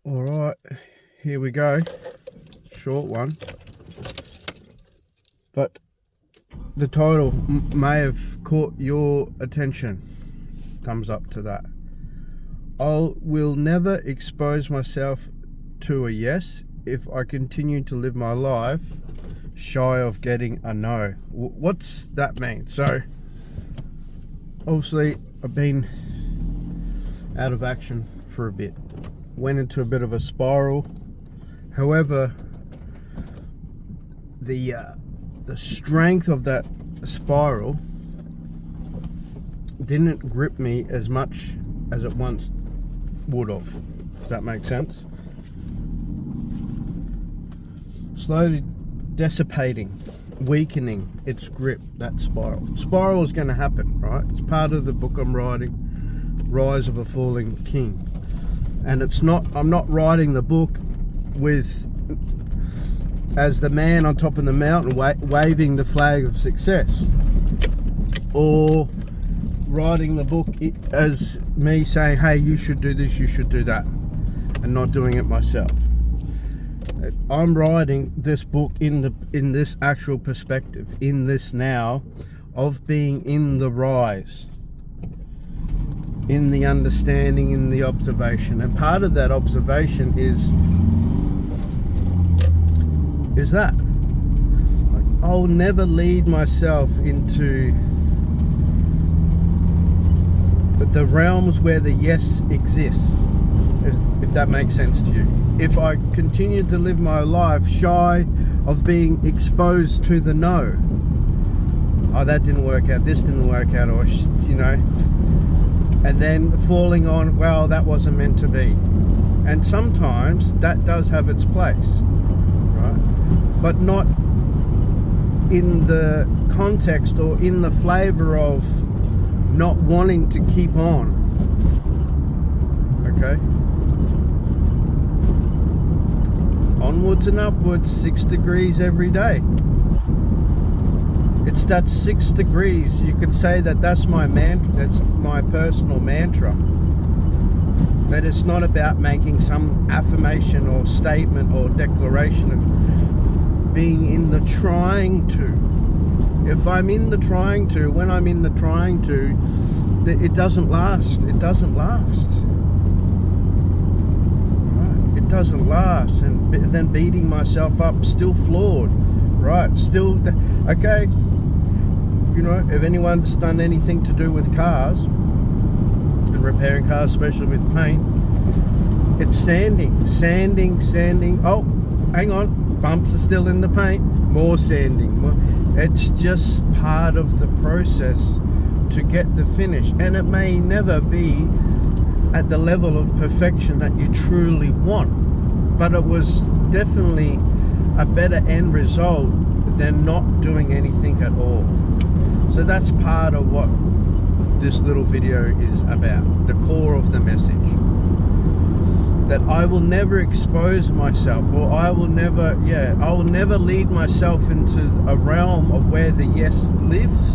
All right, here we go. Short one. But the title may have caught your attention. Thumbs up to that. I will never expose myself to a yes if I continue to live my life shy of getting a no. What's that mean? So, obviously, I've been out of action for a bit. Went into a bit of a spiral. However, the strength of that spiral didn't grip me as much as it once would have. Does that make sense? Slowly dissipating, weakening its grip, that spiral. Spiral is going to happen, right? It's part of the book I'm writing, Rise of a Falling King. And I'm not writing the book with as the man on top of the mountain waving the flag of success, or writing the book as me saying, hey, you should do this, you should do that, and not doing it myself. I'm writing this book in this actual perspective, in this now of being in the rise, in the understanding, in the observation. And part of that observation is that I'll never lead myself into the realms where the yes exists, if that makes sense to you. If I continue to live my life shy of being exposed to the no, oh, that didn't work out, this didn't work out, or and then falling on, well, that wasn't meant to be. And sometimes that does have its place, right? But not in the context or in the flavor of not wanting to keep on. Okay? Onwards and upwards, 6 degrees every day. It's that 6 degrees. You could say that's my mantra. That's my personal mantra. That it's not about making some affirmation or statement or declaration and being in the trying to. If I'm in the trying to, when I'm in the trying to, it doesn't last. It doesn't last. Right? It doesn't last. And then beating myself up, still flawed. Right? Still, okay. You know, if anyone's done anything to do with cars and repairing cars, especially with paint, it's sanding. Oh, hang on, bumps are still in the paint. More sanding. It's just part of the process to get the finish, and it may never be at the level of perfection that you truly want, but it was definitely a better end result than not doing anything at all. So that's part of what this little video is about, the core of the message. That I will never expose myself, or I will never lead myself into a realm of where the yes lives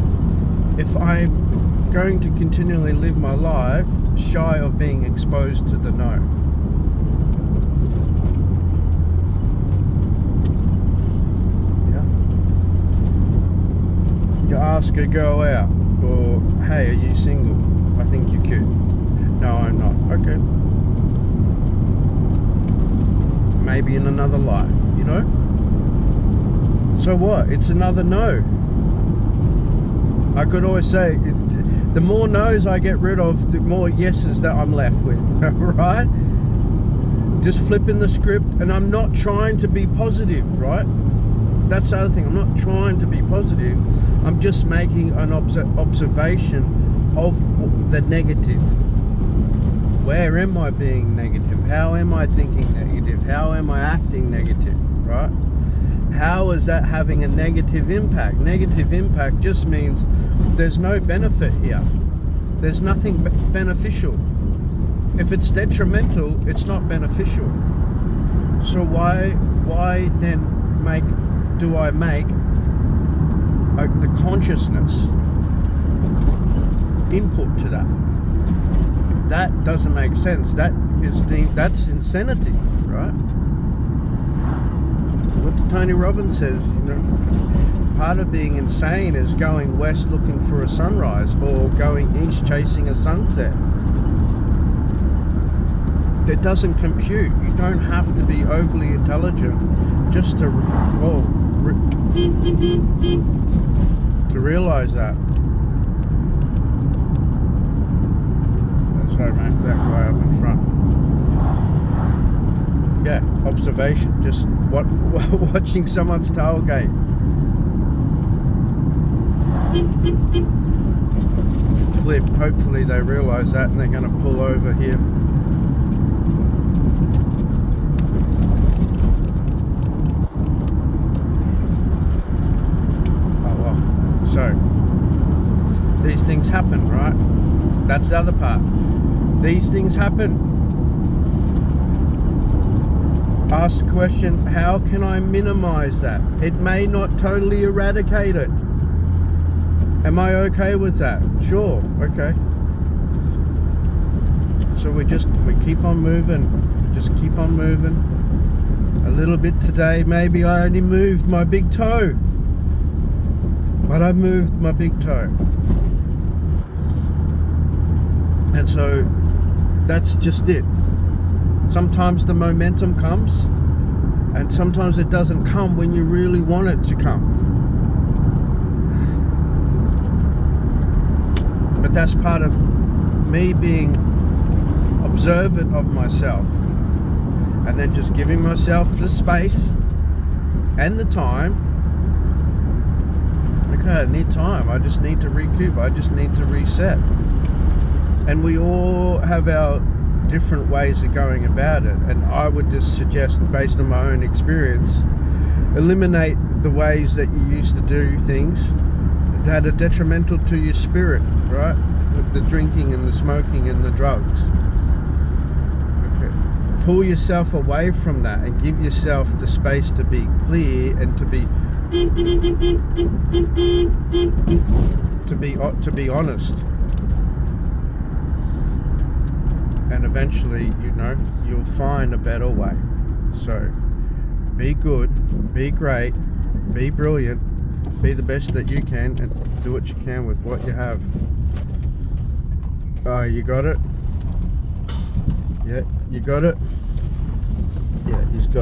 if I'm going to continually live my life shy of being exposed to the no. You ask a girl out, or hey, are you single? I think you're cute. No, I'm not. Okay. Maybe in another life, you know? So what? It's another no. I could always say, the more no's I get rid of, the more yeses that I'm left with, right? Just flipping the script, and I'm not trying to be positive, right? That's the other thing. I'm not trying to be positive. I'm just making an observation of the negative. Where am I being negative? How am I thinking negative? How am I acting negative, right? How is that having a negative impact? Negative impact just means there's no benefit here. There's nothing beneficial. If it's detrimental, it's not beneficial. So why then do I make the consciousness input to that? That doesn't make sense. That that's insanity, right? What Tony Robbins says, part of being insane is going west looking for a sunrise or going east chasing a sunset. It doesn't compute. You don't have to be overly intelligent just to realize that. Sorry, mate, that guy up in front. Yeah, observation. Just watching someone's tailgate. Flip. Hopefully they realise that and they're going to pull over here. Oh well. So these things happen, right? That's the other part. These things happen. Ask the question, how can I minimize that? It may not totally eradicate it. Am I okay with that? Sure, okay. So we keep on moving. Just keep on moving. A little bit today, maybe I only moved my big toe. But I moved my big toe. And so that's just it. Sometimes the momentum comes, and sometimes it doesn't come when you really want it to come. But that's part of me being observant of myself, and then just giving myself the space and the time. Okay, I need time. I just need to recoup. I just need to reset. And we all have our different ways of going about it, and I would just suggest, based on my own experience, eliminate the ways that you used to do things that are detrimental to your spirit, right? The drinking and the smoking and the drugs. Okay. Pull yourself away from that and give yourself the space to be clear and to be honest. And eventually, you'll find a better way. So, be good, be great, be brilliant, be the best that you can, and do what you can with what you have. Oh, you got it? Yeah, you got it? Yeah, he's got it.